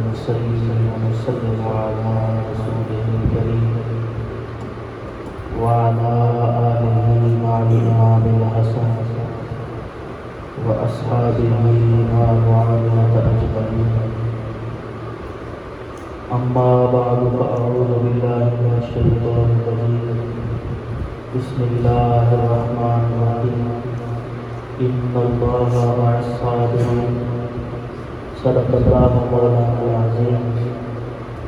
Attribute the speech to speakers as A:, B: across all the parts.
A: ونصلي ونسلم على رسوله الكريم وعلى آله مع الإمام الحسن وأصحابه مع الوعامة أجمعين. أما بعد فأعوذ بالله من الشيطان الرجيم. بسم الله الرحمن الرحيم. إن الله مع الصابرين. صدق الله مولانا العظيم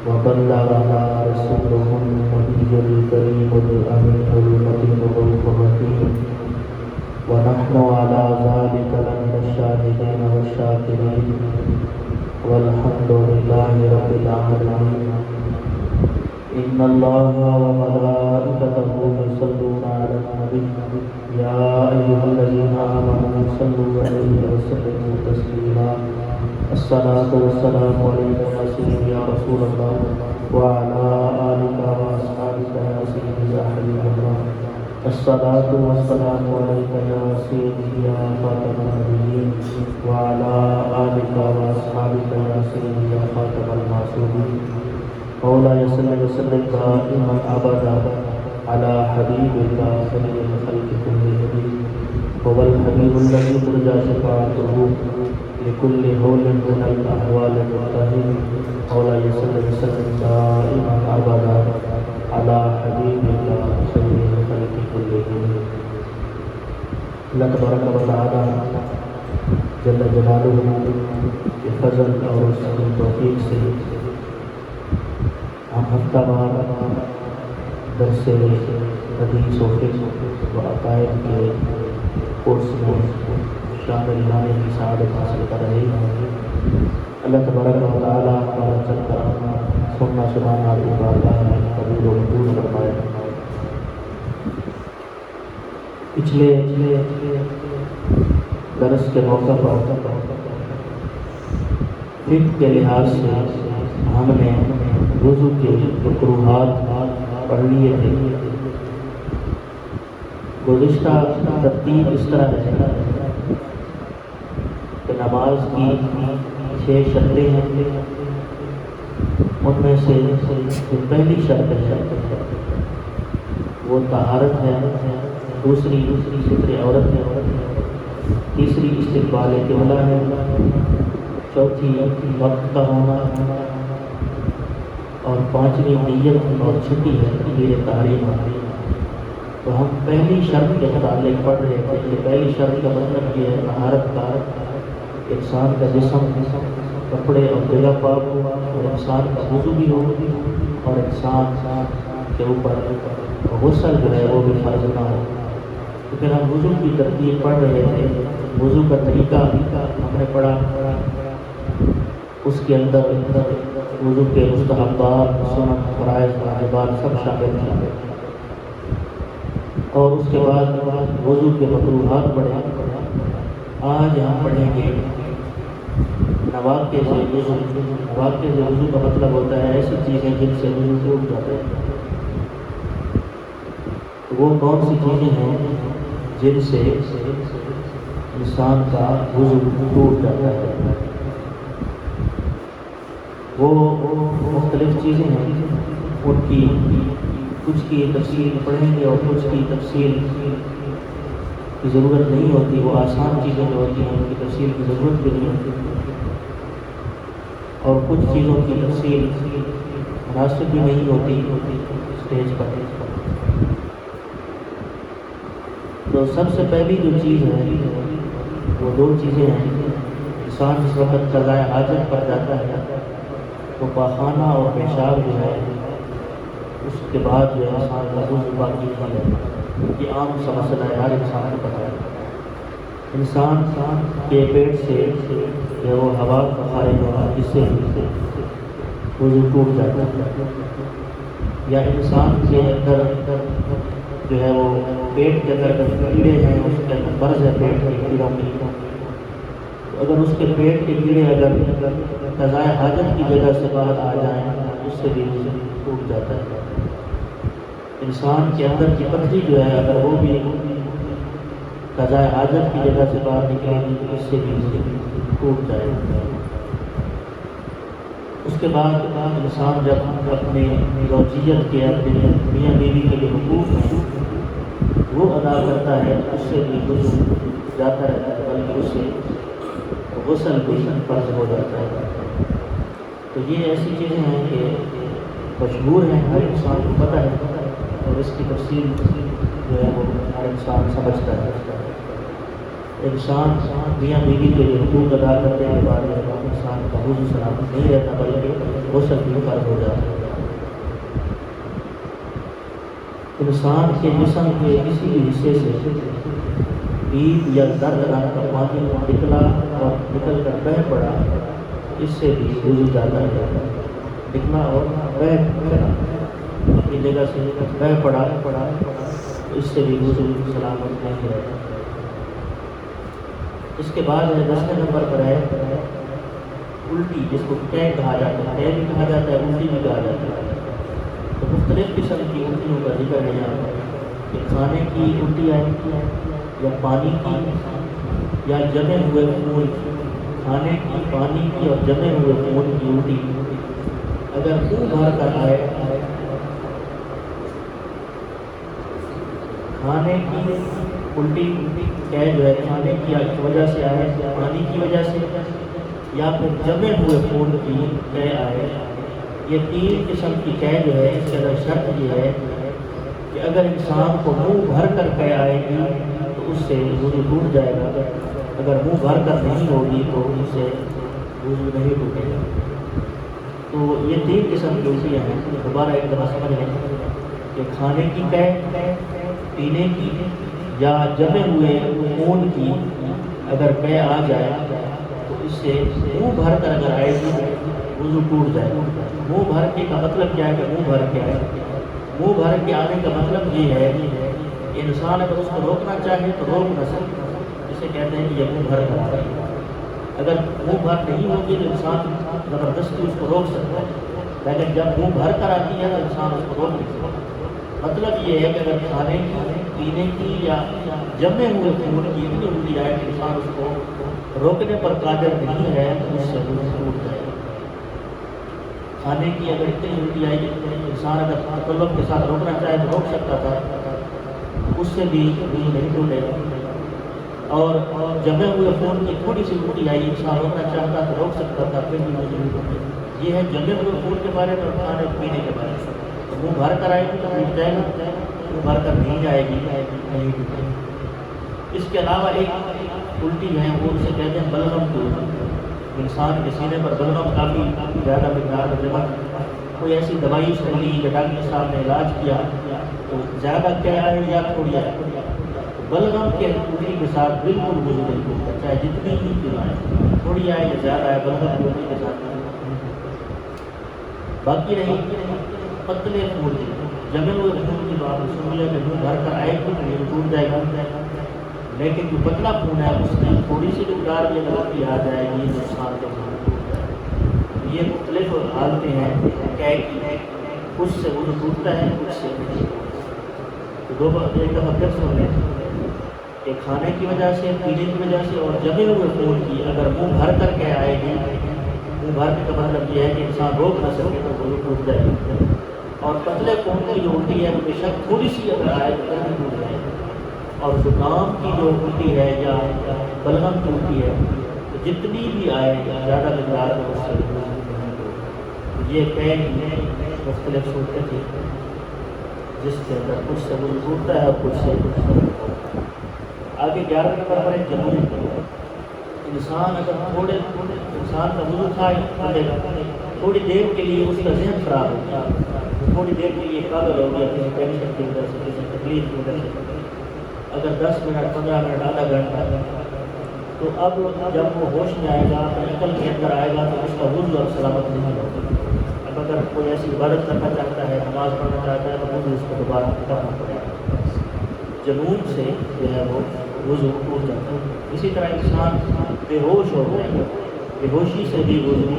A: وبلغنا رسوله النبي الكريم الأمين المتين الرؤوف الرحيم، ونحن على ذلك لمن الشاهدين والشاكرين والحمد لله رب العالمين. إن الله وملائكته يصلون على النبي يا أيها الذين آمنوا صلوا عليه وسلموا تسليما. الصلاة والسلام عليك يا سيدي يا رسول الله وعلى آلك وأصحابك يا سيدي يا حبيب الله. الصلاة والسلام عليك يا سيدي يا خاتم النبيين وعلى آلك وأصحابك يا سيدي يا خاتم المعصومين. مولاي صل وسلم دائما أبدا على حبيبك خير الخلق كلهم، هو الحبيب الذي ترجى شفاعته لكل هول من الأهوال المرتهن. مولاي صل وسلم دائما أبدا على حبيبك خير الخلق كلهم. اللہ تبارک و تعالی جل جلالہ کے فضل اور اس کی توفیق سے ہم ہفتہ وار درس حدیث و فقہ و عقائد کے کورس میں شامل ہونے کی سعادت حاصل کر رہے ہیں. اللہ تبارک و تعالیٰ ہمارا چل کر سننا سنانا کی بارگاہ میں قبول و مقبول فرمائے. پچھلے درس کے موقع پر فقہ کے لحاظ سے ہم نے وضو کے مکروہات پڑھ لیے تھے. گزشتہ ترتیب اس طرح ہے کہ نماز کی 6 شرطیں ہیں. ان میں سے جو پہلی شرط ہے وہ طہارت ہے، دوسری ستر عورت ہے، تیسری استقبال قبلہ ہے، چوتھی وقت کا ہونا، اور پانچویں نیت اور چھٹی ہے یہ تحریم. تو ہم پہلی شرط کے متعلق پڑھ رہے تھے کہ پہلی شرط کا مطلب یہ ہے طہارت کا، انسان کا جسم کپڑے اور جگہ پاک ہو، اور انسان کا وضو بھی ہو، اور انسان کے اوپر غسل جو ہے وہ بھی فرض نہ ہو. تو پھر ہم وضو کی ترتیب پڑھ رہے تھے. وضو کا طریقہ ہم نے پڑھا، اس کے اندر وضو کے مستحبات، سنت، فرائض، واجبات سب شامل ہیں. اور اس کے بعد وضو کے مکروہات پڑھے. آج ہم پڑھیں گے نواقض وضو. نواقض وضو کا مطلب ہوتا ہے ایسی چیزیں جن سے وضو ٹوٹ جاتا ہے. وہ کون سی چیزیں ہیں جن سے انسان کا وضو ٹوٹ جاتا ہے؟ وہ مختلف چیزیں ہیں. ان کی کچھ کی تفصیل پڑھیں گے اور کچھ کی تفصیل کی ضرورت نہیں ہوتی. وہ آسان چیزیں جو ہوتی ہیں ان کی تفصیل کی ضرورت بھی نہیں ہوتی، اور کچھ چیزوں کی تفصیل مناسب بھی نہیں ہوتی اسٹیج پر. تو سب سے پہلی جو چیز ہے وہ 2 چیزیں ہیں. انسان جس وقت قضائے حاجت پر جاتا ہے تو پاخانہ اور پیشاب جو ہے اس کے بعد جو ہے انسان کا وضو باقی نہیں ہے. یہ عام سا مسئلہ ہے، ہر انسان کو پتہ ہے. انسان کے پیٹ سے جو وہ ہوا کا خارج ہوا جس سے وضو ٹوٹ جاتا ہے، یا انسان کے اندر جو ہے وہ پیٹ کے اندر کیڑے ہیں، اس کے اندر مرض ہے پیٹ کے کیڑوں کی. اگر اس کے پیٹ کے کیڑے اگر قضائے حاجت کی جگہ سے باہر آ جائیں اس سے بھی ٹوٹ جاتا ہے. انسان کے اندر کی پتھری جو ہے اگر وہ بھی قضائے حاجت کی جگہ سے باہر نکلے گی تو اس سے بھی ٹوٹ جائے گا. اس کے بعد انسان جب اپنے زوجیت کے اپنے میاں بیوی کے جو حقوق ہیں وہ ادا کرتا ہے اس سے بھی وضو جاتا رہتا ہے، بلکہ اس سے غسل بھی فرض ہو جاتا ہے۔ تو یہ ایسی چیزیں ہیں کہ مشہور ہیں، ہر انسان کو پتہ ہے اور اس کی تفصیل جو ہے وہ ہر انسان سمجھتا ہے۔ انسان میاں بیوی کے جو حقوق ادا کرنے کے بعد انسان کا وضو سلامت نہیں رہتا بلکہ غسل بھی فرض ہو جاتا ہے۔ انسان کے جسم کے کسی بھی حصے سے پیپ یا درد رنگ کا پانی نکلا اور نکل کر بہہ پڑا، اس سے بھی وضو جاتا ہے۔ نکلا اور بہہ پڑا، اپنی جگہ سے بہہ پڑا، اس سے بھی وضو سلامت نہیں رہتا۔ اس کے بعد 10 نمبر پر ہے الٹی، جس کو ٹے کہا جاتا ہے، ٹے بھی کہا جاتا ہے، الٹی بھی کہا جاتا ہے۔ تو مختلف قسم کی الٹیوں کا ذکر ہے یہاں پر کہ کھانے کی الٹی آئے یا پانی کی یا جمے ہوئے خون کی، کھانے کی، پانی کی اور جمے ہوئے خون کی الٹی اگر منہ بھر کر آئے، کھانے کی الٹی کیا جو ہے کھانے کی وجہ سے آئے، پانی کی وجہ سے یا پھر جمے ہوئے خون کی قے آئے، یہ 3 قسم کی قے جو ہے اس کے اندر شرط یہ ہے کہ اگر انسان کو منہ بھر کر قے آئے گی تو اس سے وضو ٹوٹ جائے گا، اگر منہ بھر کر نہیں ہوگی تو اس سے وضو نہیں ٹوٹے گا۔ تو یہ 3 قسم کی الٹیاں ہیں، دوبارہ ایک دفعہ سمجھ لیں کہ کھانے کی قے، پینے کی یا جمے ہوئے خون کی اگر قے آ جائے تو اس سے منہ بھر کر اگر آئے گی وضو ٹوٹ جائے گا۔ منہ بھر کے کا مطلب کیا ہے کہ منہ بھر کے آئے، منہ بھر کے آنے کا مطلب یہ ہے کہ انسان اگر اس کو روکنا چاہے تو روک نہ سکے، اسے کہتے ہیں کہ یہ منہ بھر کر آئے۔ اگر منہ بھر نہیں ہوگی تو انسان زبردستی اس کو روک سکتا ہے، لیکن جب منہ بھر کر آتی ہے تو انسان اس کو روک نہیں سکتا۔ مطلب یہ ہے کہ اگر کھانے کی، پینے کی یا جمے ہوئے خون کی اتنی الٹی آئے کہ انسان اس کو روکنے پر قادر نہیں ہے تو اس سے وضو ٹوٹ جائے گا۔ کھانے کی اگر اتنی الٹی آئی کہ انسان اگر تکلف کے ساتھ روکنا چاہے تو روک سکتا تھا، اس سے بھی وضو نہیں ٹوٹے گا۔ اور جمے ہوئے خون کی تھوڑی سی الٹی آئی، انسان روکنا چاہتا تو روک سکتا تھا، پھر بھی وضو نہیں ٹوٹے گا۔ یہ ہے جمے ہوئے خون کے بارے میں اور کھانے پینے کے بارے میں۔ منہ بھر کر آئے گی تو ٹوٹ جائے گا، منہ بھر کر نہیں جائے گی نہیں ٹوٹے گی۔ اس کے علاوہ ایک الٹی ہے وہ اسے کہتے ہیں بلغم کی الٹی۔ انسان کے سینے پر بلغم کافی زیادہ مقدار میں جمع، کوئی ایسی دوائی اس نے لی یا ڈاکٹر صاحب نے علاج کیا تو زیادہ کیا آئے یا تھوڑی آئے، بلغم کے الٹی کے ساتھ بالکل وضو نہیں ٹوٹتا، چاہے جتنی ہی کیوں آئے، تھوڑی آئے یا زیادہ آئے، بلغم کی الٹی کے ساتھ۔ باقی رہی پتلے خون کی، جمے ہوئے خون کی بات سن لیا کہ منہ بھر کر آئے گی تو ٹوٹ جائے گا، لیکن جو پتلا خون ہے اس کی تھوڑی سی مقدار بھی اگر الٹی آ جائے گی تو انسان کا وضو ٹوٹ جائے گا۔ یہ مختلف حالتیں ہیں کہ کچھ سے وضو ٹوٹتا ہے، کچھ سے نہیں۔ تو ایک دفعہ پھر سن لیں کہ کھانے کی وجہ سے، پینے کی وجہ سے اور جمے ہوئے خون کی اگر منہ بھر کر کے آئے گی، منہ بھر کے کا مطلب یہ ہے کہ انسان روک نہ سکے تو وضو ٹوٹ جائے گا۔ اور پتلے خون کی جو الٹی ہے بے شک تھوڑی سی اگر آئے تو نہیں ٹوٹ جائے گا۔ اور زکام کی جو الٹی ہے یا بلغم کی الٹی ہے تو جتنی بھی آئے زیادہ مقدار میں اس سے یہ قے مختلف صورتیں تھیں جس کے اندر کچھ سے وضو ٹوٹتا ہے اور کچھ سے آگے 11 نمبر پر ایک جنون۔ انسان اگر انسان کا وضو تھا تھوڑی دیر کے لیے اس کا ذہن خراب ہو گیا، تھوڑی دیر کے لیے پاگل ہو گیا کسی ٹینشن کی وجہ سے، کسی تکلیف کی وجہ سے، اگر 10 منٹ 15 منٹ آدھا گھنٹہ، تو اب جب وہ ہوش میں آئے گا، عقل کے اندر آئے گا تو اس کا وضو اور سلامت نہیں ہوگا۔ اب اگر کوئی ایسی عبادت کرنا چاہتا ہے، نماز پڑھنا چاہتا ہے تو وضو اس کو دوبارہ کرنا پڑے گا۔ جنون سے جو ہے وہ وضو ٹوٹ جاتا ہے۔ اسی طرح انسان بے ہوش ہو جائے گا، بے ہوشی سے بھی وضو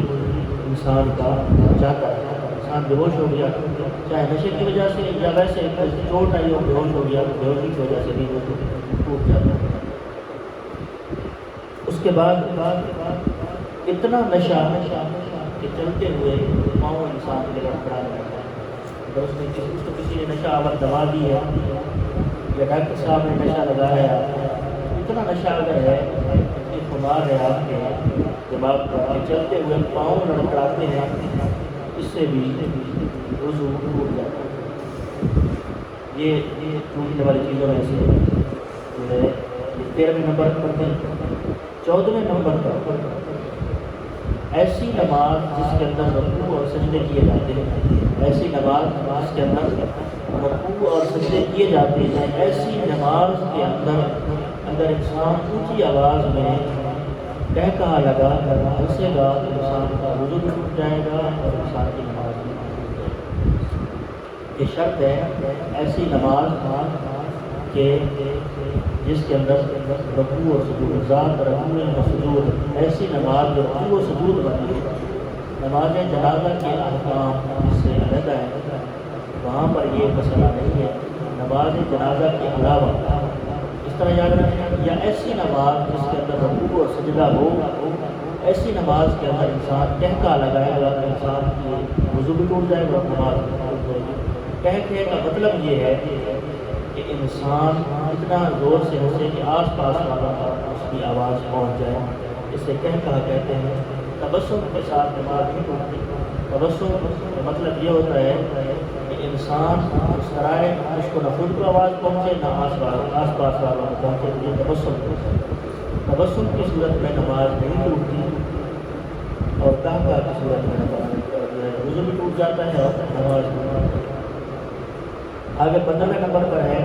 A: انسان کا جاتا ہے۔ انسان بے ہوش ہو گیا چاہے نشے کی وجہ سے یا ویسے چوٹ آئی ہو، بے ہوش ہو گیا، بے ہوشی کی وجہ سے بھی وضو ٹوٹ جاتا ہے۔ اس کے بعد اتنا نشہ کہ چلتے ہوئے پاؤں انسان کے لڑکھڑا رہتا ہے. اگر اس کو کسی نے نشہ آور دوا دی ہے یا ڈاکٹر صاحب نے نشہ لگایا ہے، اتنا نشہ اگر ہے، اتنی خمار ہے آپ کے دماغ پر کہ چلتے ہوئے پاؤں لڑکھڑاتے ہیں، اس سے بھی وضو ٹوٹ جاتا ہے. یہ ٹوٹنے والی چیزوں میں سے جو ہے 13ویں نمبر پر ہے. 14ویں نمبر پر ایسی نماز جس کے اندر رکوع اور سجدے کیے جاتے ہیں، ایسی نماز جس کے اندر رکوع اور سجدے کیے جاتے ہیں، ایسی نماز کے اندر اگر انسان اونچی آواز میں کہا لگا کر ہنسے گا تو انسان کا وضو بھی ٹوٹ جائے گا اور انسان کی نماز بھی ٹوٹ جائے گا. یہ شرط ہے ایسی نماز کہ جس کے اندر رکوع اور سجود، ذات رکوع و سجود، ایسی نماز جو رکوع و سجود بنی ہے. نماز جنازہ کے احکام اس سے علیحدہ ہے، وہاں پر یہ مسئلہ نہیں ہے. نماز جنازہ کے علاوہ اس طرح یاد رکھیں، یا ایسی نماز جس کے اندر رکوع اور سجدہ ہو، ایسی نماز کے اندر انسان ٹہکا لگائے گا تو انسان کی وضو بھی ٹوٹ جائے گا اور نماز بھی ٹوٹ جائے گی. کہنے کا مطلب یہ ہے کہ انسان اتنا زور سے ہنسے کہ آس پاس والا اس کی آواز پہنچ جائے. اسے کہتے ہیں. تبسم کے ساتھ نماز نہیں ٹوٹتی. تبسم کا مطلب یہ ہوتا ہے کہ انسان مسکرائے، اس کو نہ خود کو آواز پہنچے نہ آس پاس والوں کو پہنچے. یہ تبسم کی صورت میں نماز نہیں ٹوٹتی، اور کہا کی صورت میں وضو بھی ٹوٹ جاتا ہے اور نماز بھی ٹوٹ جاتا ہے. آگے 15ویں نمبر پر ہے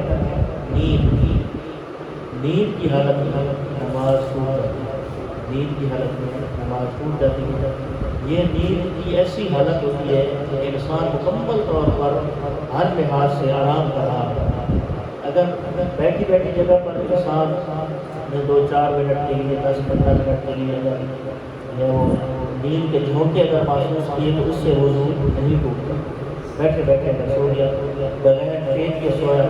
A: نیند کی حالت میں نماز ٹوٹ جاتی ہے. نیند کی حالت میں نماز ٹوٹ جاتی ہے. یہ نیند کی ایسی حالت ہوتی ہے کہ انسان مکمل طور پر ہر لحاظ سے آرام کر رہا ہے. اگر بیٹھی جگہ پر انسان نے 2-4 منٹ کے لیے 10-15 منٹ کے لیے اگر وہ نیند کے جھونکے اگر محسوس کیے تو اس سے وضو نہیں ٹوٹتا. بیٹھے اگر سو گیا بغیر پیٹ کے سویا،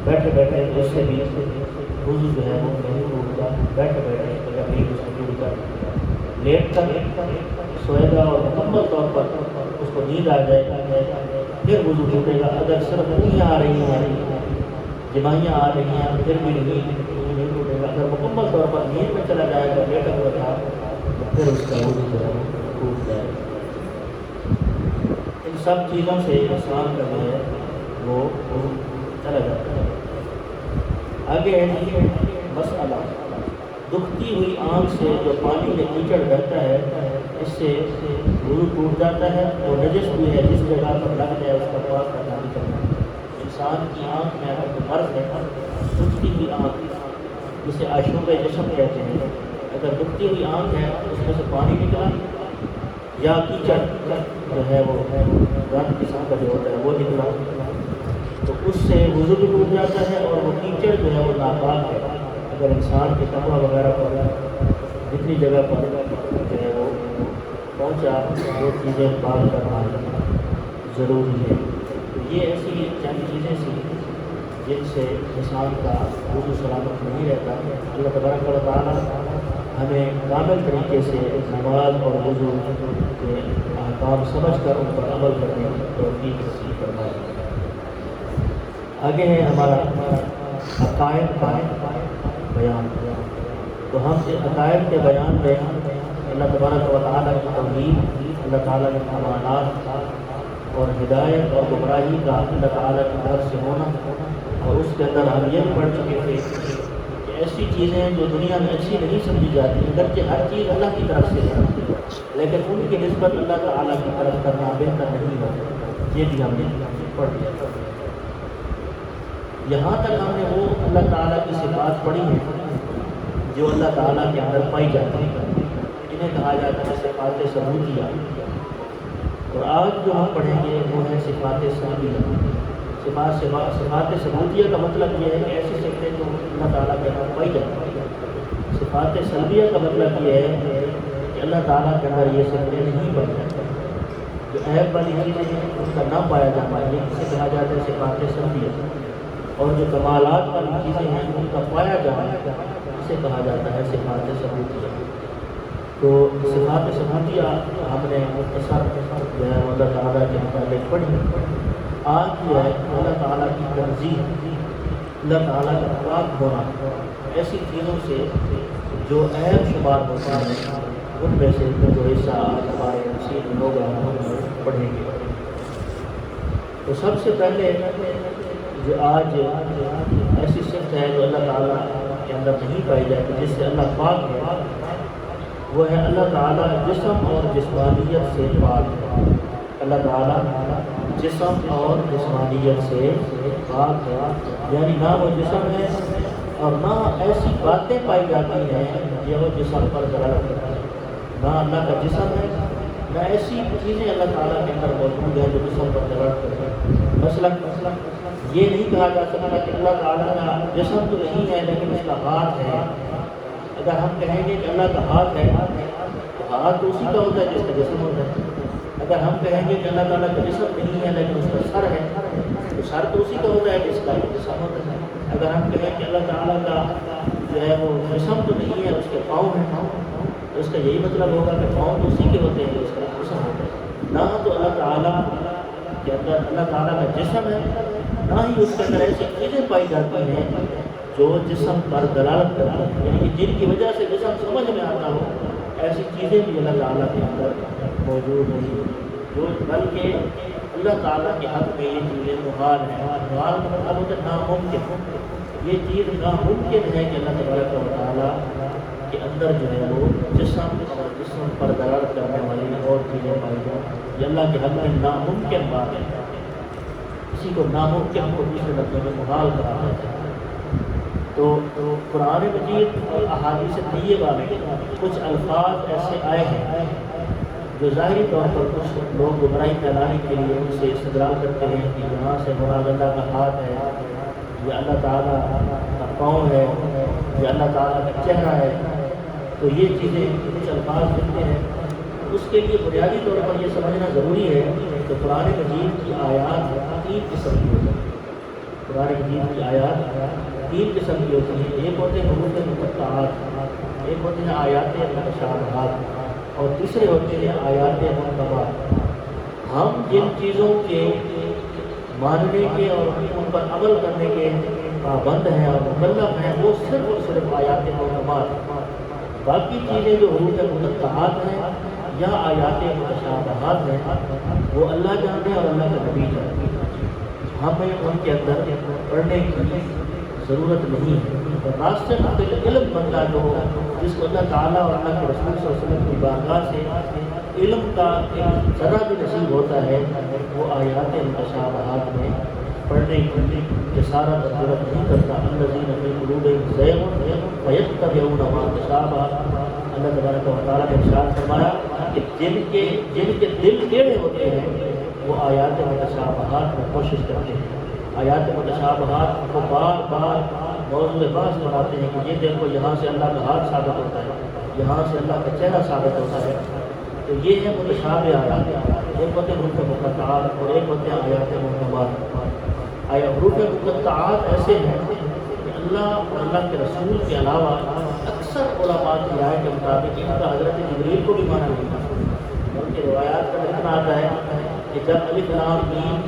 A: بیٹھے اس سے بھی وضو جو ہے وہ نہیں ٹوٹتا. بیٹھے اگر نیند اس کو ٹوٹ جاتی، لیٹ کر سوئے گا اور مکمل طور پر اس کو نیند آ جائے گا پھر وضو ٹوٹے گا. اگر صرف اونیاں آ رہی ہیں، جمائیاں آ رہی ہیں پھر بھی نہیں ٹوٹے گا. اگر مکمل طور پر نیند میں چلا جائے گا، لیٹا ہوا تھا، تو پھر اس کا وضو جو ہے وہ ٹوٹ جائے گا. ان سب چیزوں سے انسان کا جو ہے وہ چلا جاتا ہے. آگے ہے مسئلہ دکھتی ہوئی آنکھ سے جو پانی میں کیچڑ بہتا ہے، اس سے وضو ٹوٹ جاتا ہے. وہ نجس بھی ہے، جس جگہ پر لگ جائے اس کا پاک کرنا بھی کرنا ہے. انسان کی آنکھ میں اگر کوئی مرض ہے، دکھتی ہوئی آنکھ جسے آشوب جسم کہتے ہیں، اگر دکھتی ہوئی آنکھ ہے اس میں سے پانی نکلا یا کیچڑ جو ہے وہ رنگ قسم کا جو ہوتا ہے وہ نکلا تو اس سے وضو بھی ٹوٹ جاتا ہے. اور وہ کیچڑ جو ہے وہ ناپاک ہے. اگر انسان کے کپڑا وغیرہ پر جتنی جگہ پر جو ہے وہ پہنچا وہ چیزیں پاک کرنا ضروری ہے. تو یہ ایسی چند چیزیں سی جن سے انسان کا وضو سلامت نہیں رہتا. اللہ تبارک و تعالیٰ ہمیں کامل طریقے سے نماز اور وضو کے احکام سمجھ کر ان پر عمل کرنے کی توفیق نصیب فرمائے. آگے ہے ہمارا عقائد کا بیان. تو ہم عقائد کے بیان میں اللہ تبارک و تعالیٰ کی توحید، اللہ تعالیٰ کے امانات اور ہدایت اور گمراہی کا اللہ تعالیٰ کی طرف سے ہونا، اور اس کے اندر ہم یہ بھی پڑھ چکے تھے کہ ایسی چیزیں جو دنیا میں اچھی نہیں سمجھی جاتی، اگرچہ ہر چیز اللہ کی طرف سے ہے لیکن ان کی نسبت اللہ تعالیٰ کی طرف کرنا بہتر نہیں ہوتا. یہ بھی ہم نے پڑھ لیا. یہاں تک ہم نے وہ اللہ تعالیٰ کی صفات پڑھی ہیں جو اللہ تعالیٰ کے اندر پائی جاتی ہیں. انہیں کہا جاتا ہے صفات ثبوتیہ. اور آج جو ہم پڑھیں گے وہ ہے صفات سلبیہ. صفات ثبوتیہ کا مطلب یہ ہے کہ ایسی صفتیں جو اللہ تعالیٰ کے اندر پائی جاتی ہیں. صفات سلبیہ کا مطلب یہ ہے کہ اللہ تعالیٰ کے اندر یہ صفتیں نہیں پائی جاتی. جو عیب والی چیزیں ہیں اس کا نہ پایا جاتا ہے، اسے کہا جاتا ہے صفات سلبیہ. اور جو کمالات والی چیزیں ہیں ان کا پایا جانا اسے کہا جاتا ہے صفات ثبوتیہ. تو صفات ثبوتیہ ہم نے مختصر جو ہے اللہ تعالیٰ کے متعلق پڑھی. آج جو ہے اللہ تعالیٰ کی تنزیہ، اللہ تعالیٰ کا پاک ہونا ایسی چیزوں سے جو عیب شمار ہوتا ہے ان میں سے جو حصہ آج ہمارے تفصیل ہوگا ہم پڑھیں گے. تو سب سے پہلے جو آج ایسی صفت ہے جو اللہ تعالیٰ کے اندر نہیں پائی جاتی جس سے اللہ پاک ہے، وہ ہے اللہ تعالیٰ جسم اور جسمانیت سے پاک ہے. اللہ تعالیٰ جسم اور جسمانیت سے پاک ہے، یعنی نہ وہ جسم ہے اور نہ ایسی باتیں پائی جاتی ہیں جو وہ جسم پر دلالت کرتی ہیں. نہ اللہ کا جسم ہے، نہ ایسی چیزیں اللہ تعالیٰ کے اندر موجود ہیں جو جسم پر دلالت کرتی ہیں. مثلا یہ نہیں کہا جا سکتا کہ اللہ تعالیٰ کا جسم تو نہیں ہے لیکن اس کا ہاتھ ہے. اگر ہم کہیں گے کہ اللہ کا ہاتھ ہے تو ہاتھ تو اسی کا ہوتا ہے جس کا جسم ہوتا ہے. اگر ہم کہیں گے کہ اللہ تعالیٰ کا جسم نہیں ہے لیکن اس کا سر ہے تو سر تو اسی کا ہوتا ہے جس کا جسم ہوتا ہے. اگر ہم کہیں کہ اللہ تعالیٰ کا جو ہے وہ جسم تو نہیں ہے، اس کے پاؤں ہیں، تو اس کا یہی مطلب ہوگا کہ پاؤں تو اسی کے ہوتے ہیں جس کا جسم ہوتا ہے. نہ تو اللہ تعالیٰ کے اندر اللہ تعالیٰ کا جسم ہے، نہ ہی اس کے اندر ایسی چیزیں پائی جاتی ہیں جو جسم پر دلالت کرتی ہیں، یعنی کہ جن کی وجہ سے جسم سمجھ میں آتا ہو ایسی چیزیں بھی اللہ تعالیٰ کے اندر موجود نہیں جو، بلکہ اللہ تعالیٰ کے حق میں یہ چیزیں محال ہیں. محال کا مطلب ہوتا ہے ناممکن. یہ چیز ناممکن ہے کہ اللہ تبارک و تعالیٰ کے اندر جو ہے وہ جسم اور جسم پر دلالت کرنے والی اور چیزیں پائی جائیں. یہ اللہ کے حق میں ناممکن بات ہے. اسی کو ناممکن کو دوسرے لفظوں میں محال کہا جاتا ہے. تو قرآن مجید اور احادیث طیبہ میں کچھ الفاظ ایسے آئے ہیں جو ظاہری طور پر کچھ لوگ گمراہی پھیلانے کے لیے ان سے استدلال کرتے ہیں کہ یہاں سے مراد اللہ کا ہاتھ ہے، یا اللہ تعالیٰ کا پاؤں ہے، یا اللہ تعالیٰ کا چہرہ ہے. تو یہ چیزیں کچھ الفاظ ملتے ہیں. اس کے لیے بنیادی طور پر یہ سمجھنا ضروری ہے کہ قرآن مجید کی آیات 3 قسم کی ہوتی ہیں. قرآن مجید کی آیات 3 قسم کی ہوتی ہیں. ایک ہوتے ہیں حروف مقطعات، ایک ہوتے ہیں آیات متشابہات، اور تیسرے ہوتے ہیں آیات محکمات. ہم جن چیزوں کے ماننے کے اور ان پر عمل کرنے کے پابند ہیں اور مکلف ہیں وہ صرف اور صرف آیات محکمات. باقی چیزیں جو حروف مقطعات ہیں یا آیات متشابہات ہیں وہ اللہ جانتے اور اللہ کا نبی جانتے. ہمیں ان کے اندر پڑھنے کی ضرورت نہیں ہے. راستے علم بندہ جو ہو جس کو اللہ تعالیٰ اور اللہ کے رسول صلی اللہ علیہ وسلم کی بارگاہ سے علم کا ایک ذرا بھی نصیب ہوتا ہے وہ آیات متشابہات میں پڑھنے کی جسارت ضرورت نہیں کرتا. الذین فی قلوبہم زیغ فیتبعون ما تشابہ. اللہ تبارک و تعالیٰ نے ارشاد فرمایا کہ جن کے دل ٹیڑھے ہوتے ہیں وہ آیات متشابہات میں کوشش کرتے ہیں. آیات متشابہات کو بار بار موضوع بحث بناتے ہیں کہ یہ دیکھو یہاں سے اللہ کا ہاتھ ثابت ہوتا ہے، یہاں سے اللہ کا چہرہ ثابت ہوتا ہے. تو یہ ہے متشابہ آیات. ایک ہوتے ہیں حروف مقطعات اور ایک ہوتے ہیں آیات محکمات. حروف مقطعات ایسے ہیں کہ اللہ اور اللہ کے رسول کے علاوہ اکثر علماء کی رائے کے مطابق ان کا حضرت جبریل کو بھی مانا نہیں تھا. بلکہ روایات کا لکھنا آتا ہے کہ جب الف لام میم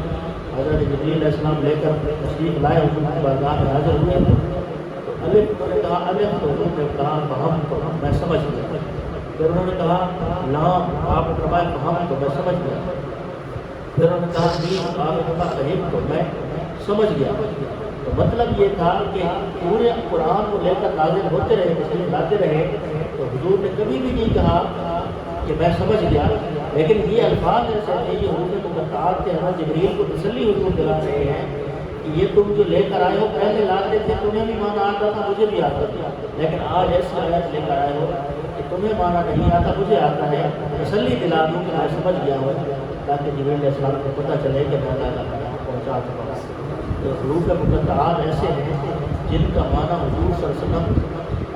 A: حضرت جبریل علیہ السلام لے کر تشریف لائے حضور کی بارگاہ میں حاضر ہوئے تو الف انہوں نے کہا الف تو حضور نے کہا فہم تو میں سمجھ گیا. پھر انہوں نے کہا لام آپ نے فرمایا فہم تو میں سمجھ گیا. پھر انہوں نے کہا میم آپ نے کہا فہم تو میں سمجھ گیا. تو مطلب یہ تھا کہ پورے قرآن کو لے کر نازل ہوتے رہے تشریف لاتے رہے تو حضور نے کبھی بھی نہیں کہا کہ میں سمجھ گیا. لیکن یہ الفاظ ایسے تھے یہ حروف مقطعات کے حضرت جبریل کو تسلی حضور دلا رہے ہیں کہ یہ تم جو لے کر آئے ہو پہلے لاتے تھے تمہیں بھی مانا آتا تھا مجھے بھی آتا تھا، لیکن آج ایسی آیت لے کر آئے ہو کہ تمہیں مانا نہیں آتا مجھے آتا ہے. تسلی دلا دوں کہ میں سمجھ گیا ہوں تاکہ جبریل علیہ السلام کو پتہ چلے کہ میں اللہ پہنچا چکا ہوں. تو حروف مقطعات ایسے ہیں جن کا معنی حضور صلی اللہ علیہ وسلم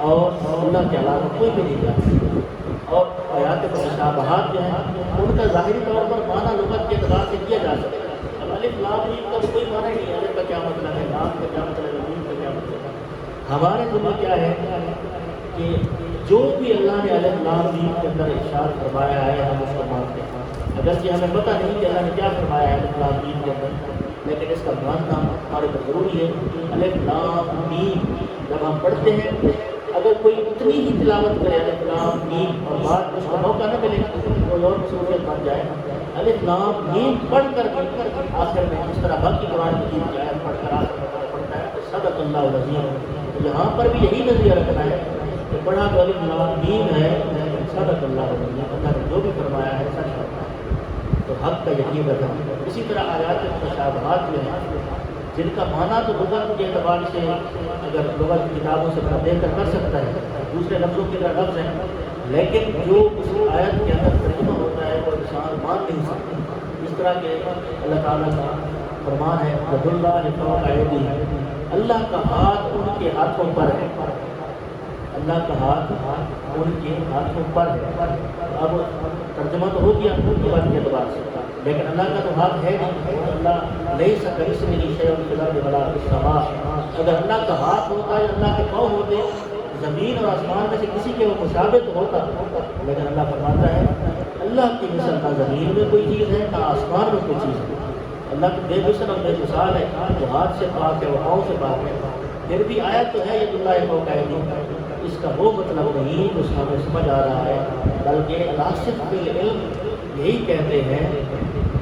A: اور اللہ کے علاوہ کوئی بھی نہیں جانتا. اور آیات متشابہات جو ہیں ان کا ظاہری طور پر معنی لغت کے اعتبار سے کیا جا سکتا ہے. اب الف لام میم کا کوئی معنی نہیں ہے. الف کا کیا مطلب ہے، لام کا کیا مطلب ہے، میم کا کیا مطلب ہے. ہمارے ذمہ کیا ہے کہ جو بھی اللہ نے الف لام میم کے اندر ارشاد فرمایا ہے ہم اس کو مانتے ہیں، اگرچہ ہمیں پتہ نہیں کہ اللہ نے کیا فرمایا ہے الف لام میم کے اندر، لیکن اس کا ماننا ہمارے لیے ضروری ہے۔ الف لام میم جب ہم پڑھتے ہیں، اگر کوئی اتنی ہی تلاوت کرے الف لام میم اور بعد اس کو موقع نہ ملے کوئی اور مصروفیت بن جائے، الف لام میم پڑھ کر آخر میں اس طرح باقی قرآن مجید کی آیت پڑھ کر آخر میں پڑھتا ہے تو صدق اللہ العظیم۔ تو یہاں پر بھی یہی نظریہ رکھنا ہے کہ پڑھا تو الف لام میم ہے، صدق اللہ العظیم، اللہ نے جو بھی فرمایا ہے سچ فرمایا ہے، تو حق کا یقین رکھنا۔ اسی طرح آیات متشابہات جو ہیں جن کا معنی تو لغت کے اعتبار سے اگر لغت کی کتابوں سے دیکھ کر کر سکتا ہے، دوسرے لفظوں کی طرح لفظ ہیں، لیکن جو اس آیت کے اندر ترجمہ ہوتا ہے وہ انسان مان نہیں سکتا۔ اس طرح کے اللہ تعالیٰ کا فرمان ہے ید اللہ فوق ایدیہم، اللہ کا ہاتھ ان کے ہاتھوں پر ہے، اللہ کا ہاتھ ان کے ہاتھوں پر ہے۔ اب ترجمہ تو ہو گیا لغت کے اعتبار سے، لیکن اللہ کا تو ہاتھ ہے نہیں، اللہ لیس کمثلہ شیء فی الارض ولا فی السماء۔ اگر اللہ کا ہاتھ ہوتا یا اللہ کے پاؤں ہوتے، زمین اور آسمان میں سے کسی کے وہ مشابہ تو ہوتا، لیکن اللہ فرماتا ہے اللہ کی مثل نہ زمین میں کوئی چیز ہے نہ آسمان میں کوئی چیز ہے۔ اللہ کی بے مثل اور بے مثال ہے، وہ ہاتھ سے پاک ہے، وہ پاؤں سے پاک ہے۔ پھر بھی آیت تو ہے ید اللہ فوق ایدیہم، اس کا وہ مطلب نہیں جو ہمیں سمجھ آ رہا ہے، بلکہ راسخ فی العلم یہی کہتے ہیں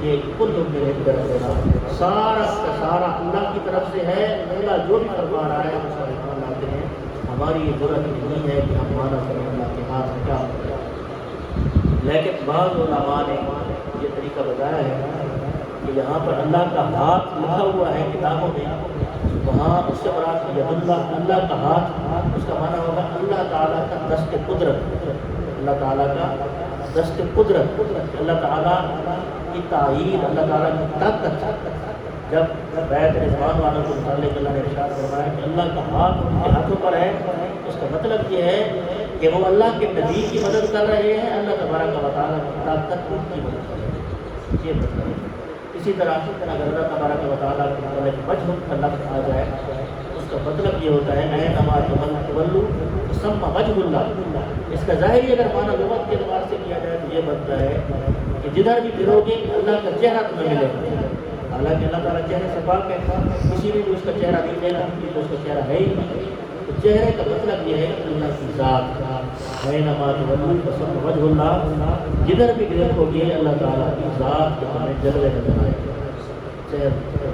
A: کہ کل میرے طرف سارا کا سارا اللہ کی طرف سے ہے، اللہ جو بھی فرما رہا ہے ہم اس پر ایمان لاتے ہیں۔ ہماری یہ ضرورت نہیں ہے کہ ہم مانا کریں اللہ کے ہاتھ میں کیا ہوتا ہے، لیکن بعض علماء نے یہ طریقہ بتایا ہے کہ یہاں پر اللہ کا ہاتھ لکھا ہوا ہے کتابوں میں، وہاں اس سے مراد ید اللہ، اللہ کا ہاتھ، اس کا معنی ہوگا اللہ تعالیٰ کا دست قدرت، اللہ تعالیٰ کا دست قدرت، اللہ تعالیٰ کی تائید، اللہ تعالیٰ کی طاقت۔ جب بیت رضوان والوں کو متعلق اللہ نے ارشاد فرمایا کہ اللہ کا ہاتھ ان کے ہاتھوں پر ہے، اس کا مطلب یہ ہے کہ وہ اللہ کے نبی کی مدد کر رہے ہیں، اللہ تبارک و تعالیٰ کی طاقت ان کی مدد کر رہے ہیں، یہ مطلب ہے۔ اسی طرح اگر اللہ تبارک و تعالیٰ کے متعلق وجہ کا لفظ آ جائے اس کا مطلب یہ ہوتا ہے اینما تولوا ثم وجہ اللہ۔ اس کا ظاہری اگر معنی لغت کے اعتبار سے کیا جائے تو یہ بنتا ہے کہ جدھر بھی پھرو گے اللہ کا چہرہ تمہیں ملے گا، حالانکہ اللہ تعالیٰ چہرے سے پاک ہے، کسی نے بھی اس کا چہرہ نہیں دیکھا تو اس کا چہرہ ہے ہی نہیں۔ تو چہرے کا مطلب یہ ہے کہ اللہ کی ذات، اینما تولوا ثم وجہ اللہ، جدھر بھی دیکھو گے اللہ تعالیٰ کی ذات کے ہمیں جلوے نظر آئے گا۔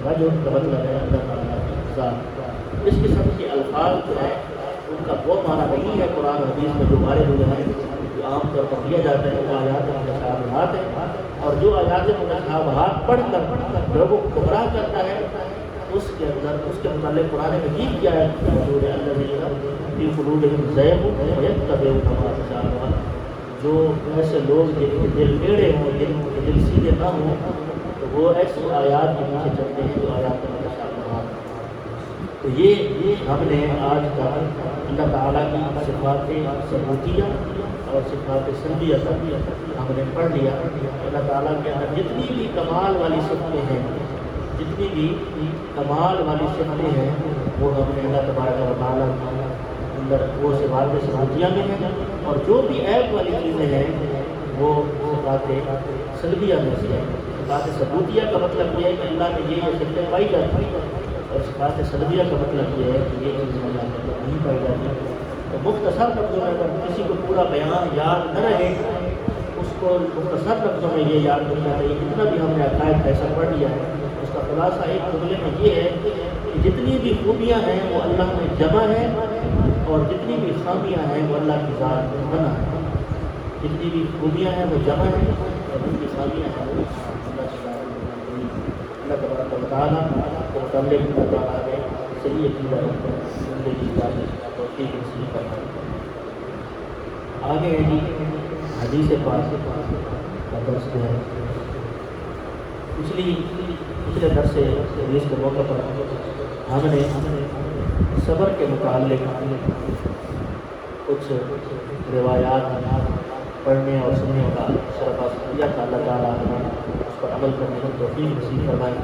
A: وجہ کا مطلب ہے اللہ تعالیٰ کی ذات۔ اس قسم کے الفاظ جو ہیں ان کا وہ معنی نہیں ہے قرآن حدیث میں جو ہمارے ہوئے ہیں، جو عام طور پر دیا جاتا ہے وہ آیات متشابہات ہیں، اور جو آیات متشابہات پڑھ کر لوگوں کو گمراہ کرتا ہے اس کے اندر اس کے متعلق قرآن مجید کی آیت موجود ہے الذین فی قلوبہم زیغ فیتبعون ما تشابہ، جو ایسے لوگ جن کے دل ٹیڑھے ہوں، جن کے دل سیدھے نہ ہوں، تو وہ ایسی آیات کے پیچھے چلتے ہیں جو آیات متشابہات۔ تو یہ ہم نے آج کا اللہ تعالیٰ کی صفات ثبوتیہ اور صفات سلبیہ ہم نے پڑھ لیا۔ اللہ تعالیٰ کے اندر جتنی بھی کمال والی صفتیں ہیں، جتنی بھی کمال والی صفتیں ہیں وہ ہم نے اللہ تبارک و تعالیٰ اندر وہ صفات ثبوتیہ میں ہیں، اور جو بھی عیب والی چیزیں ہیں وہ صفات سلبیہ میں سے ہیں۔ صفات ثبوتیہ کا مطلب یہ ہے کہ اللہ میں یہ صفتیں پائی جاتی ہیں، اور صفات سلبیہ کا مطلب یہ ہے کہ یہ چیزیں اللہ کے اندر نہیں پائی جاتی۔ تو مختصر لفظوں میں اگر کسی کو پورا بیان یاد نہ رہے، اس کو مختصر لفظوں میں یہ یاد کرنا چاہیے۔ جتنا بھی ہم نے عقائد ایسا پڑھ لیا ہے اس کا خلاصہ ایک جملے میں یہ ہے کہ جتنی بھی خوبیاں ہیں وہ اللہ میں جمع ہے، اور جتنی بھی خامیاں ہیں وہ اللہ کی ذات میں منع ہے۔ جتنی بھی خوبیاں ہیں وہ جمع ہیں، اور جن کی خامیاں ہیں وہ اللہ تبارک و تعالیٰ کو متعلق اللہ تعالیٰ نے صحیح عقیدہ زندگی کی توفیق نصیب فرمائے۔ آگے ہے جی حدیث پاک کا درس جو ہے، پچھلے درس حدیث کے موقع پر ہم نے صبر کے متعلق کچھ روایات پڑھنے اور سننے کا شرف حاصل کیا تھا۔ اللہ تعالیٰ نے اس پر عمل کرنے کی توفیق نصیب فرمائی۔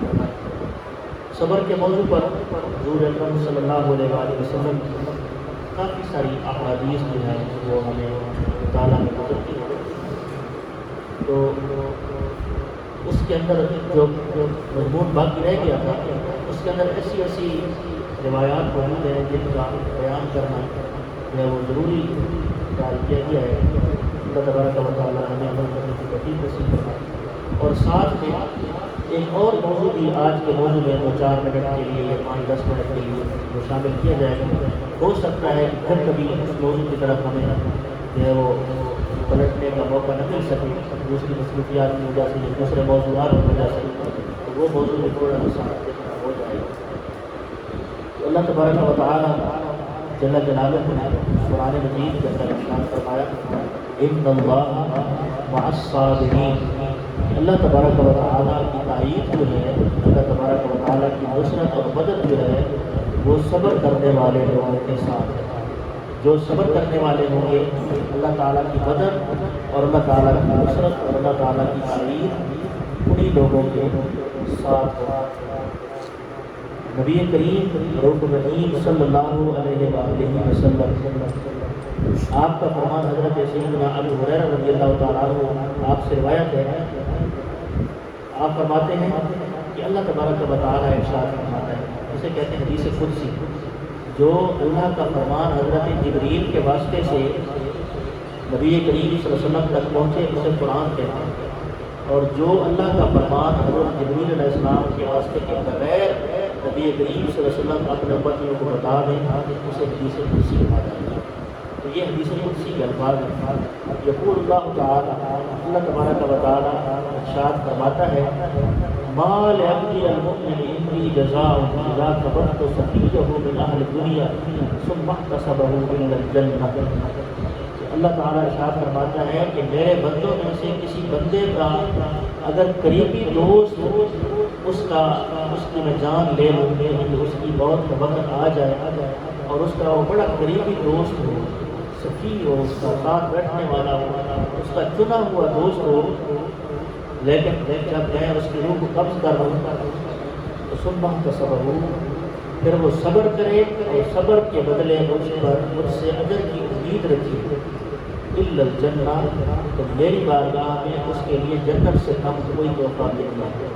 A: صبر کے موضوع پر حضور اکرم صلی اللہ علیہ وآلہ وسلم کافی ساری احادیث جو ہیں وہ ہمیں مطالعہ میں گزرتی ہے، تو اس کے اندر جو مضمون باقی رہ گیا تھا اس کے اندر ایسی ایسی روایات موجود ہیں جن کا بیان کرنا جو ہے وہ ضروری خیال کیا گیا ہے۔ اللہ تبارک و تعالیٰ ہمیں عمل کرنے کی توفیق نصیب فرمائے۔ اور ساتھ میں ایک اور موضوع بھی آج کے موضوع میں 2-4 منٹ کے لیے یا 5-10 منٹ کے لیے وہ شامل کیا جائے گا۔ ہو سکتا ہے کہ پھر کبھی اس موضوع کی طرف ہمیں جو ہے وہ پلٹنے کا موقع نہ مل سکے، دوسری مصروفیات کی وجہ سے یا دوسرے موضوعات کی وجہ سے، تو وہ موضوع بھی تھوڑا سا ہو جائے گا۔ تو اللہ تبارک و تعالیٰ جل جلالہ نے قرآن مجید کے اندر ارشاد فرمایا ان اللہ مع الصابرین۔ اللہ تبارک و تعالیٰ کی تائید جو ہے، اللہ تبارک و تعالیٰ کی نصرت اور مدد جو ہے وہ صبر کرنے والے لوگوں کے ساتھ ہے۔ جو صبر کرنے والے ہوں گے اللہ تعالیٰ کی مدد اور اللہ تعالیٰ کی نصرت اور اللہ تعالیٰ کی تائید انہی لوگوں کے ساتھ ہوگا۔ نبی کریم رؤوف الرحیم صلی اللہ علیہ وآلہ وسلم آپ کا فرمان حضرت سیدنا ابو ہریرہ رضی اللہ تعالیٰ عنہ آپ سے روایت ہے، آپ فرماتے ہیں کہ اللہ تبارک و تعالیٰ ارشاد فرماتا ہے، اسے کہتے ہیں حدیث قدسی، جو اللہ کا فرمان حضرت جبریل کے واسطے سے نبی کریم صلی اللہ علیہ وسلم تک پہنچے اسے قرآن کہتے ہیں، اور جو اللہ کا فرمان حضرت جبریل علیہ السلام کے واسطے کے بغیر نبی کریم صلی اللہ علیہ وسلم اپنے امتیوں کو بتا دیں اسے حدیث قدسی کہا جاتا ہے۔ تو یہ حدیث قدسی کے الفاظ ہیں۔ یقول اللہ تعالیٰ، اللہ تبارک و تعالیٰ ارشاد فرماتا ہے ما لعبد المؤمن عندی جزاء اذا قبضت سفیہ من اہل الدنیا ثم احتسبہ الا الجنہ۔ اللہ تعالیٰ ارشاد فرماتا ہے کہ میرے بندوں میں سے کسی بندے کا اگر قریبی دوست اس کی میں جان لے لوں گی، اس کی موت کا وقت آ جائے اور اس کا وہ بڑا قریبی دوست ہو، سفی ہو، اس کا ساتھ بیٹھنے والا ہو، اس کا چنا ہوا دوست ہو، لیکن جب میں اس کی روح کو قبض کر لوں تو سنبھا کا صبر ہو، پھر وہ صبر کرے اور صبر کے بدلے اس پر مجھ سے اجر کی امید رکھی الا الجنہ، تو میری بارگاہ میں اس کے لیے جنت سے کم کوئی تحفہ نہیں ہے۔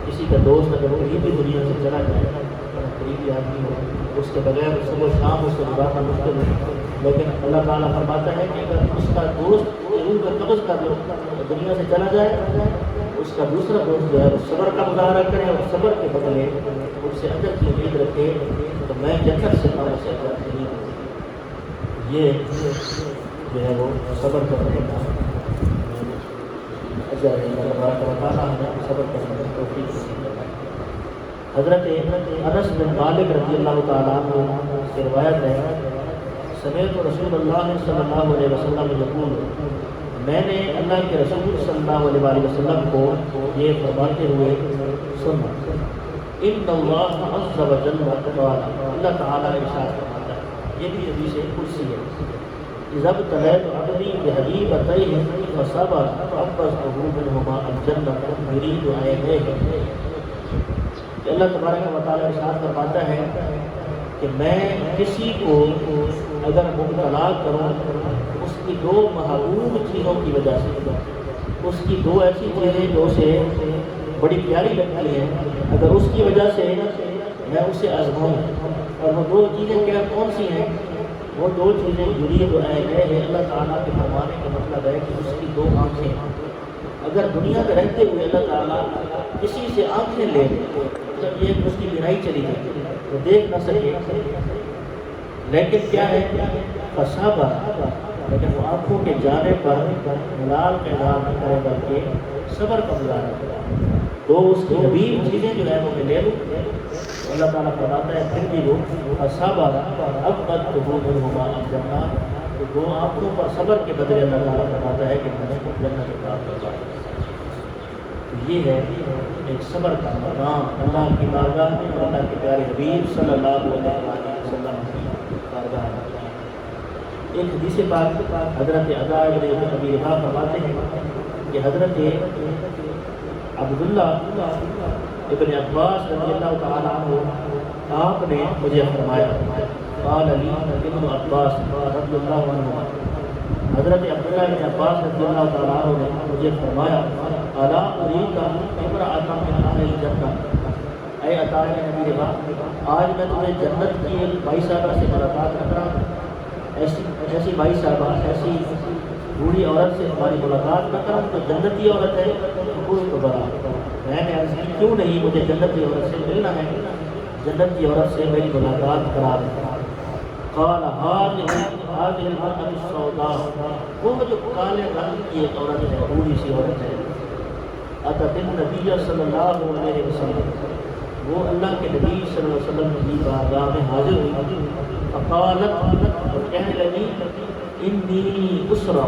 A: کسی کا دوست اگر قریبی دنیا سے چلا جائے، قریبی آدمی ہو، اس کے بغیر صبح و شام اس سے گزارنا مشکل ہے، لیکن اللہ تعالیٰ فرماتا ہے کہ اگر اس کا دوست روح کا قبض کر لو تو دنیا سے چلا جائے، اس کا دوسرا دوست جو ہے وہ صبر کا مظاہرہ کرے اور صبر کے بدلے اس سے اجر کی امید رکھے، تو میں جنت سے کم اسے اجر نہیں ہوں۔ یہ جو ہے وہ صبر کرنے کا اجر ہے۔ اللہ تبارک و تعالیٰ ہمیں صبر کرنے کی توفیق نصیب فرمائے۔ حضرت انس بن مالک رضی اللہ تعالیٰ عنہ سے روایت ہے، سمعت رسول اللہ صلی اللہ علیہ وسلم یقول، میں نے اللہ کے رسول صلی اللہ علیہ وآلہ وسلم کو یہ فرماتے ہوئے سنا، ان اللہ عز و جل قال، اللہ تعالیٰ ارشاد فرماتا ہے، یہ بھی حدیث قدسی ہے، اذا ابتلیت عبدی بحبیبتیہ فصبر عبدته منہما الجنہ یرید عینیہ۔ کہ اللہ تبارک و تعالیٰ ارشاد فرماتا ہے کہ میں کسی کو اگر مبتلا کروں اس کی دو محبوب چیزوں کی وجہ سے، اس کی دو ایسی چیزیں جو اسے بڑی پیاری لگتی ہیں، اگر اس کی وجہ سے میں اسے آزماؤں، اور وہ دو چیزیں کیا کون سی ہیں؟ وہ دو چیزیں یرید عینیہ ہے۔ اللہ تعالیٰ کے فرمانے کا مطلب ہے کہ اس کی دو آنکھیں، اگر دنیا میں رہتے ہوئے اللہ تعالیٰ کسی سے آنکھیں لے مطلب یہ اس کی بینائی چلی گئی، وہ دیکھ نہ سکے، لیکن کیا ہے فصبر، لیکن وہ آنکھوں کے جانے پر ملال کا اظہار نہ کرے بلکہ صبر کا مظاہرہ کرے، تو اس کی حبیب چیزیں جو ہے وہ میں لے لوں، اللہ تعالیٰ فرماتا ہے پھر بھی وہ فصبر عبدته منہما الجنہ، تو دو آنکھوں پر صبر کے بدلے اللہ تعالیٰ فرماتا ہے کہ میں نے جنت عطا فرمائی۔ یہ ہے ایک صبر کا مقام اللہ کی بارگاہ میں اور اللہ کے پیارے حبیب صلی اللہ علیہ وسلم کی بارگاہ میں۔ ایک حدیث پاک حضرت عطاء بن ابی رباح فرماتے ہیں کہ حضرت عبداللہ ابن عباس رضی اللہ تعالیٰ عنہ آپ نے مجھے فرمایا قال علی ابن عباس رضی اللہ عنہ، حضرت عبداللہ بن عباس رضی اللہ تعالیٰ عنہ نے مجھے فرمایا الا اریک امرأۃ من اہل الجنہ، اے عطا نبی ربا آج میں تمہیں جنت کی ایک بھائی صاحبہ سے ملاقات کر رہا ہوں، ایسی بھائی صاحبہ، ایسی بوڑھی عورت سے ہماری ملاقات نہ کروں تو جنتی عورت ہے، تو بڑا میں نے عرض کی کیوں نہیں، مجھے جنتی عورت سے ملنا ہے، جنتی عورت سے میری ملاقات کرا دیں۔ قال هذه المرأة السوداء، وہ جو کالے رنگ کی ایک عورت ہے، بوڑھی سی عورت ہے، اتت النبی صلی اللہ علیہ وسلم، وہ اللہ کے نبی صلی اللہ علیہ وسلم کی بارگاہ میں حاضر ہوئی، فقالت، اور کہنے لگی انی اسرا،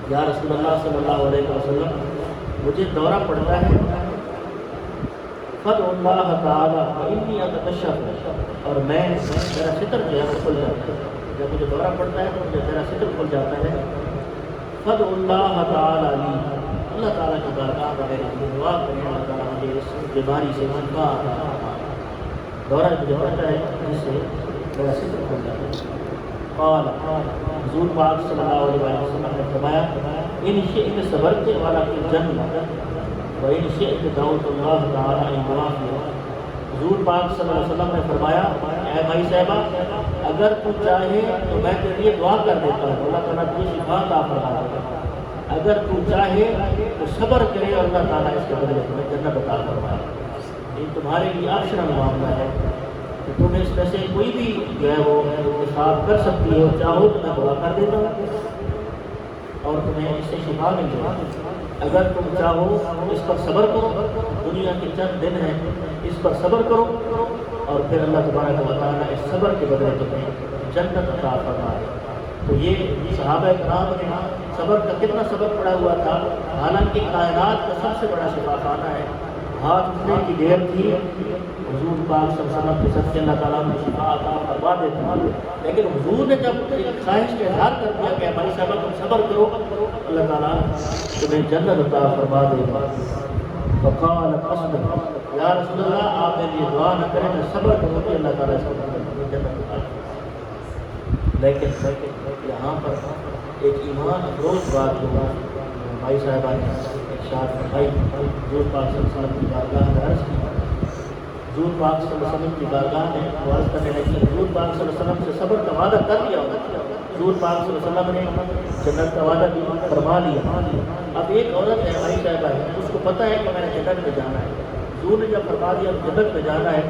A: یا رسول اللہ صلی اللہ علیہ وسلم مجھے دورہ پڑتا ہے، فادعوا اللہ تعالی وانی اتکشف، اور میں میرا ستر جو ہے وہ کھل جاتا ہے، جب مجھے دورہ پڑتا ہے تو میرا ستر کھل جاتا ہے، فادعوا اللہ تعالی لی، اللہ تعالیٰ کی بارگاہ میں میرے لیے دعا کریں، اللہ تعالیٰ مجھے اس بیماری سے شفا عطا فرمائے، دورہ مجھے پڑتا ہے جس سے میرا ستر کھل جاتا ہے۔ قال، حضور پاک صلی اللہ علیہ وسلم نے فرمایا ان شئت صبرت ولکن الجنہ وان شئت دعوت اللہ تعالی ان یعافیہ، حضور پاک صلی اللہ علیہ وسلم نے فرمایا اے بھائی صاحبہ اگر تو چاہے تو میں تیرے لیے دعا کر دیتا ہوں، اللہ تعالیٰ تجھے شفا عطا فرما دے گا، اگر تو چاہے تو صبر کرے اور اللہ تعالیٰ اس کے بدلے تمہیں جنت عطا فرمائے، یہ تمہارے لیے آپشنل معاملہ ہے کہ تم اس میں سے کوئی بھی جو ہے وہ انتخاب کر سکتی ہو، چاہو تو میں دعا کر دیتا ہوں اور تمہیں اس سے شفا مل جائے، اگر تم چاہو اس پر صبر کرو، دنیا کے چند دن ہیں اس پر صبر کرو اور پھر اللہ تبارک و تعالیٰ اس صبر کے بدلے تمہیں جنت عطا فرمائے۔ تو یہ صحابہ کرام نے صبر کا کتنا سبق پڑا ہوا تھا، حالانکہ کائنات کا سب سے بڑا شفا خانہ ہے، ہاتھ اٹھنے کی دیر تھی، حضور پاک صلی اللہ علیہ وسلم کے صدقے اللہ تعالیٰ نے شفا عطا فرما دیتا، لیکن حضور نے جب ایک خواہش کا اظہار کر دیا کہ ہماری صاحبہ تم صبر کرو، اللہ تعالیٰ تمہیں جنت عطا فرما دے گا۔ فقالت اصبر، یا رسول اللہ آپ میرے لیے دعا نہ کریں، میں صبر کروں کہ اللہ تعالیٰ اس کو جنت عطا فرمائے۔ لیکن یہاں پر ایک ایمان افروز بات ہوگا، بھائی صاحبہ نے ارشاد فرمائی، حضور پاک صلی اللہ علیہ وسلم کی بارگاہ میں عرض کی، حضور پاک صلی اللہ علیہ وسلم کی بارگاہ میں عرض کرنے لگی، حضور پاک صلی اللہ علیہ وسلم سے صبر کا وعدہ کر لیا ہوگا، حضور پاک صلی اللہ علیہ وسلم نے جنت کا وعدہ بھی فرما لیا، اب ایک عورت ہے ہماری صاحبہ ہے، اس کو پتہ ہے کہ میں نے جنت میں جانا ہے، حضور نے جب فرما دیا جنت میں جانا ہے،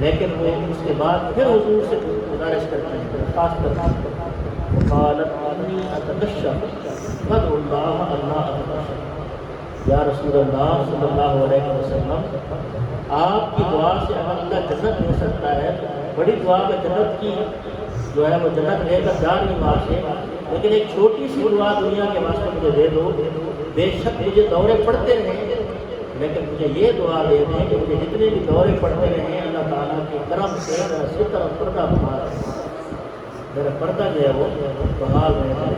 A: لیکن وہ اس کے بعد پھر حضور سے گزارش کرتے ہیں، درخواست کرتے ہیں، قالت انی اتکشف فادعوا اللہ اللہ اتکشف، یا رسول اللہ صلی اللہ علیہ وسلم آپ کی دعا سے اگر اللہ جنت دے سکتا ہے، بڑی دعا میں جنت کی جو ہے وہ جنت لے کر جا رہی وہاں سے، لیکن ایک چھوٹی سی دعا دنیا کے واسطے مجھے دے دو، بے شک مجھے دورے پڑتے رہیں لیکن مجھے یہ دعا دے دیں کہ مجھے جتنے بھی دورے پڑتے رہیں اللہ تعالیٰ کے کرم سے میرا ستر اور پردہ بحال ہے، میرا پردہ جو ہے وہ بحال رہے۔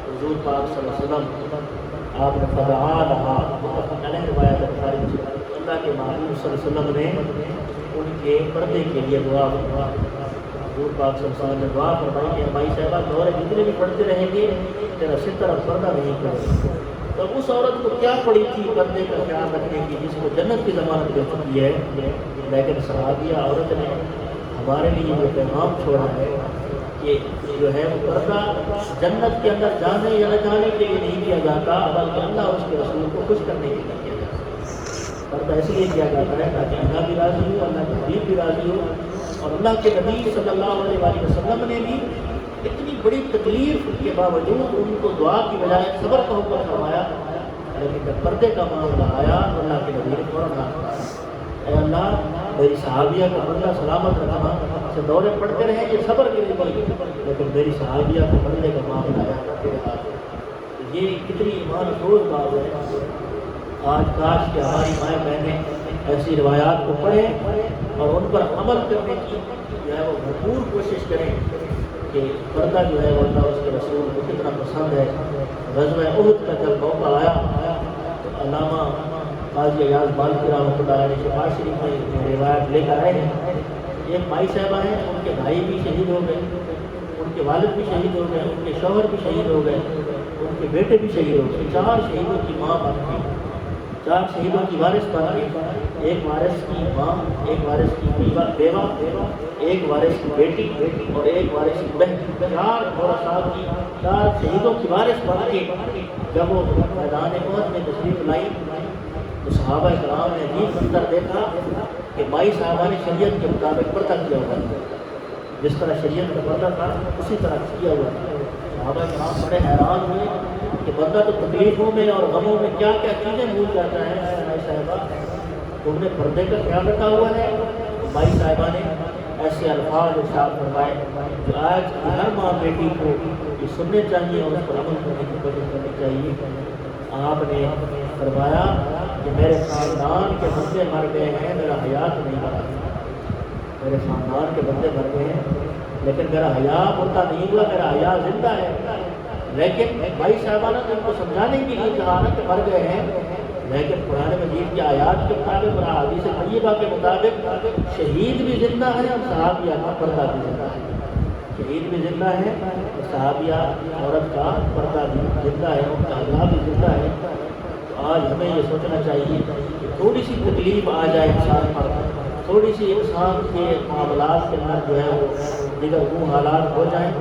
A: حضور پاک صلی اللہ علیہ وسلم آپ نے فدعا لہا، متفق علیہ روایت بخاری میں، اللہ کے محبوب صلی اللہ علیہ وسلم نے ان کے پردے کے لیے دعا فرمائی، حضور پاک صلی اللہ علیہ وسلم نے دعا فرمائی کہ ہماری صاحبہ دورے جتنے بھی پڑھتے رہیں گے تیرا ستر اور پردہ نہیں کرے، تو اس عورت کو کیا پڑی تھی پردے کا خیال رکھنے کی جس کو جنت کی ضمانت مل چکی ہے، لیکن صحابیہ عورت نے ہمارے لیے یہ پیغام چھوڑا ہے کہ جو ہے وہ پردہ جنت کے اندر جانے یا نہ جانے کے لیے نہیں کیا جاتا، بلکہ اللہ اور اس کے رسول کو خوش کرنے کے لیے کیا جاتا ہے، پردہ اس لیے کیا جاتا ہے تاکہ اللہ بھی راضی ہو، اللہ کے حبیب بھی راضی ہو، اور اللہ کے نبی صلی اللہ علیہ وسلم نے بھی اتنی بڑی تکلیف کے باوجود ان کو دعا کی بجائے صبر کا حکم فرمایا، لیکن جب پردے کا معاملہ آیا تو اللہ کے نبی نے فوراً ہاتھ اٹھایا، اے اللہ میری صحابیہ کا بندہ سلامت رکھنا، سے دورے پڑتے رہیں یہ صبر کے لیے بڑی، لیکن میری صحابیہ کو بندے کا معاملہ آیا تھا تیرے ہاتھ، یہ کتنی ایمان افروز بات ہے۔ آج کاش کہ ہماری مائیں بہنیں ایسی روایات کو پڑھیں اور ان پر عمل کرنے کی جو ہے وہ بھرپور کوشش کریں کہ پردہ جو ہے وہ اللہ اس کے رسول کو کتنا پسند ہے۔ غزوہ احد کا جب موقع آیا تو علامہ قاضی ایاز بالکی رحمۃ اللہ علیہ شفاعت شریف میں روایت لے کر آئے ہیں، ایک مائی صاحبہ ہیں، ان کے بھائی بھی شہید ہو گئے، ان کے والد بھی شہید ہو گئے، ان کے شوہر بھی شہید ہو گئے، ان کے بیٹے بھی شہید ہو گئے، 4 شہیدوں کی ماں بن گئی، 4 شہیدوں کی وارث بن گئی، ایک وارث کی ماں، ایک وارث کی بیوہ، ایک وارث کی بیٹی اور ایک وارث کی بہن، 4 ورثاء کی 4 شہیدوں کی وارث بن کے جب وہ میدان احد میں تشریف لائی تو صحابہ کرام نے عجیب منظر دیکھا کہ مائی صاحبہ نے شریعت کے مطابق پردہ کیا ہوا تھا، جس طرح شریعت کا پردہ تھا اسی طرح کیا ہوا تھا۔ صحابہ کرام بڑے حیران ہوئے کہ بندہ تو تکلیفوں میں اور غموں میں کیا کیا چیزیں بھول جاتا ہے، مائی صاحبہ تم نے پردے کا خیال رکھا ہوا ہے۔ مائی صاحبہ نے ایسے الفاظ ارشاد فرمائے جو آج کی ہر ماں بیٹی کو یہ سننے چاہیے اور اس پر عمل کرنے کی کوشش کرنی چاہیے۔ آپ نے فرمایا کہ میرے خاندان کے بندے مر گئے ہیں، میرا حیات نہیں مرا، میرے خاندان کے بندے مر گئے ہیں لیکن میرا حیا مردہ نہیں ہوا، میرا حیا زندہ ہے۔ لیکن بھائی صاحبہ نے ان کو سمجھانے کے لیے کہا نا کہ مر گئے ہیں، لیکن قرآن مجید کی آیات کے مطابق اور حدیث طیبہ کے مطابق شہید بھی زندہ ہے اور صحابیہ کا پردہ بھی زندہ ہے، شہید بھی زندہ ہے اور صحابیہ عورت کا پردہ بھی زندہ ہے، ان کا حیا بھی زندہ ہے۔ تو آج ہمیں یہ سوچنا چاہیے کہ تھوڑی سی تکلیف آ جائے انسان پر، تھوڑی سی انسان کے معاملات کے اندر جو ہے وہ دیگر وہ حالات ہو جائیں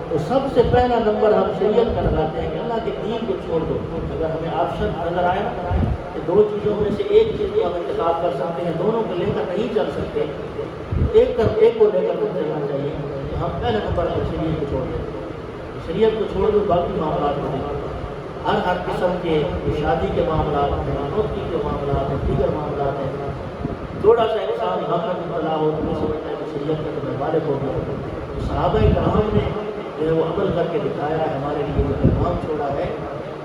A: تو سب سے پہلا نمبر ہم شریعت کا لگاتے ہیں کہ اللہ کے دین کو چھوڑ دو۔ اگر ہمیں آپشن نظر آئے تو 2 چیزوں میں سے ایک چیز کو ہم انتخاب کر سکتے ہیں، دونوں کو لے کر نہیں چل سکتے، ایک کو لے کر چلنا چاہیے، تو ہم پہلے نمبر پر شریعت کو چھوڑ دیں، شریعت کو چھوڑ دو، باقی معاملات کو دیکھیں۔ ہر قسم کے شادی کے معاملات ہیں، نوکری کے معاملات ہیں، دیگر معاملات ہیں، تھوڑا سا انسان غفلت میں مبتلا ہو تو سمجھتا ہے کہ شریعت کا تو مالک ہو گیا۔ صحابہ کرام نے جو ہے وہ عمل کر کے دکھایا ہے، ہمارے لیے یہ پیغام چھوڑا ہے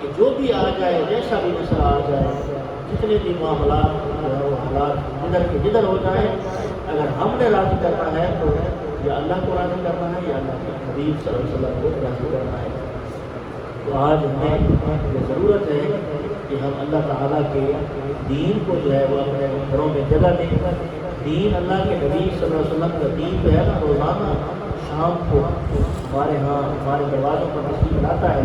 A: کہ جو بھی آ جائے، جیسا بھی مسئلہ آ جائے، جتنے بھی معاملات جو ہے وہ حالات جدھر کے جدھر ہو جائیں، اگر ہم نے راضی کرنا ہے تو یا اللہ کو راضی کرنا ہے یا اللہ کے حبیب صلی اللہ علیہ وسلم کو راضی کرنا ہے۔ تو آج ہمیں یہ ضرورت ہے کہ ہم اللہ تعالیٰ کے دین کو جو ہے وہ اپنے گھروں میں جگہ دیں۔ دین اللہ کے نبی صلی اللہ علیہ وسلم کا دین جو ہے نا روزانہ شام کو ہمارے ہاں ہمارے دروازوں پر تشریف لاتا ہے،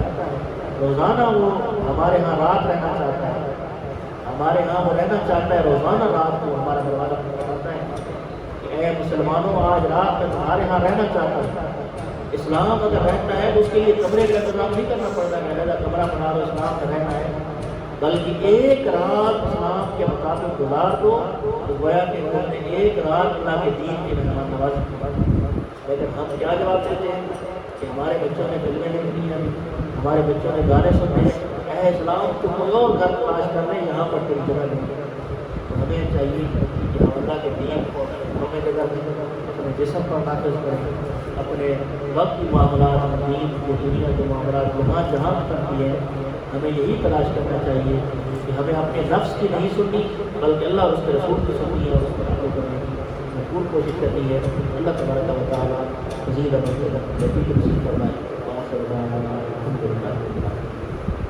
A: روزانہ وہ ہمارے ہاں رات رہنا چاہتا ہے، ہمارے ہاں وہ رہنا چاہتا ہے، روزانہ رات کو ہمارا دروازہ کھٹکھٹاتا ہے کہ اے مسلمانوں آج رات میں تمہارے ہاں رہنا چاہتا ہوں۔ اسلام اگر رہتا ہے تو اس کے لیے کمرے کا انتظام نہیں کرنا پڑتا کہ علیحدہ کمرہ بنا دو، اسلام میں رہنا ہے، بلکہ ایک رات اسلام کے مطابق گزار دو تو گویا کہ ہم نے ایک رات اللہ کے دین کی مہمان نوازی کی۔ لیکن ہم کیا جواب دیتے ہیں کہ ہمارے بچوں نے فلمیں دیکھنی ہیں، ہمارے بچوں نے گانے سننے ہیں، اے اسلام تو کوئی اور گھر تلاش کر لیں، یہاں پر کوئی جگہ نہیں۔ تو ہمیں چاہیے کہ ہم اللہ کے دین کو ہمیں جگہ دیں، اپنے جسم پر نافذ کریں، اپنے وقت کی معاملات، دین کو دنیا کے معاملات جہاں جہاں کرتی ہے ہمیں یہی تلاش کرنا چاہیے کہ ہمیں اپنے نفس کی نہیں سننی بلکہ اللہ اور اس کے رسول کی سننی ہے اور اس پر عمل کرنے کی بھرپور کوشش کرنی ہے۔ اللہ تبارک و تعالیٰ مزید نصیب فرمائے۔